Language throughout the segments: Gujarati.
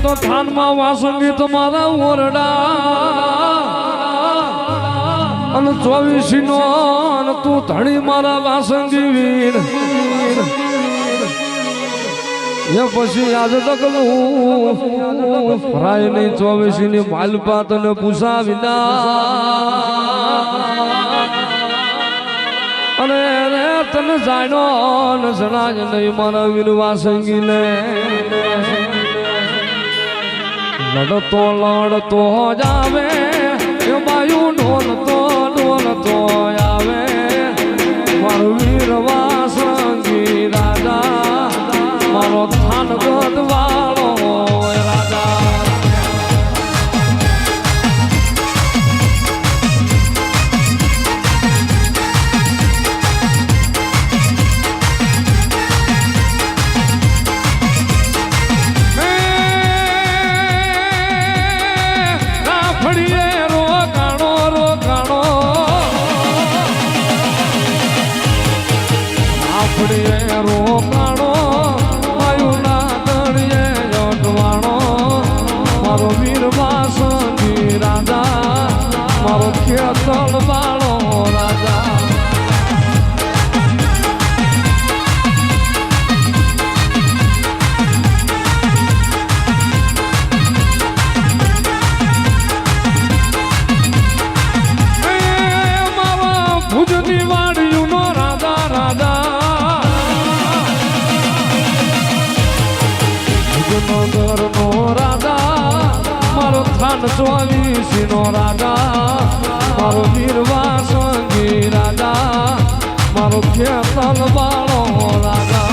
તો થાનમાં વાસંગી તમારા ઓરડા અને 24 નો તું ધણી મારા વાસંગી વીર એ પછી આજે તક રાય ની 24 ની માલપા તને પૂછા વિના અને તને જાણો ને જણાય નહીં મારા વીર વાસંગી ને લડતો લડતો જાવે એ બાયુ ઢોલતો આવે મારો વીર વાસંગી રાજા મારો થાન ગદવાળો રાજા રોકાણો વાયુના તળિયે જોટવાણો મારો વીર વાસંગી રાજા મારો ખેતર વાળો રાજા મારા ભુજની વાડીયુંનો રાજા રાજા નગર નો રાજા મારો થાન 24 નો રાજા મારો વીર વાસંગી રાજા મારો ખેતર વાળો રાજા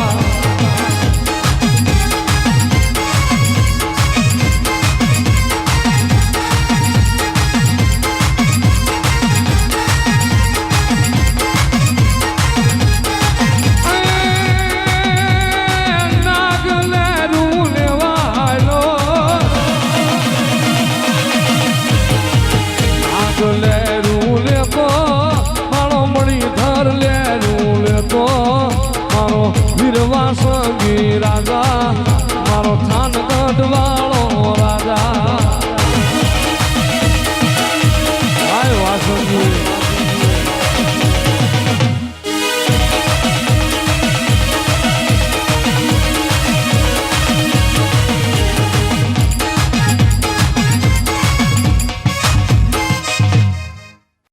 વીર વાસંગી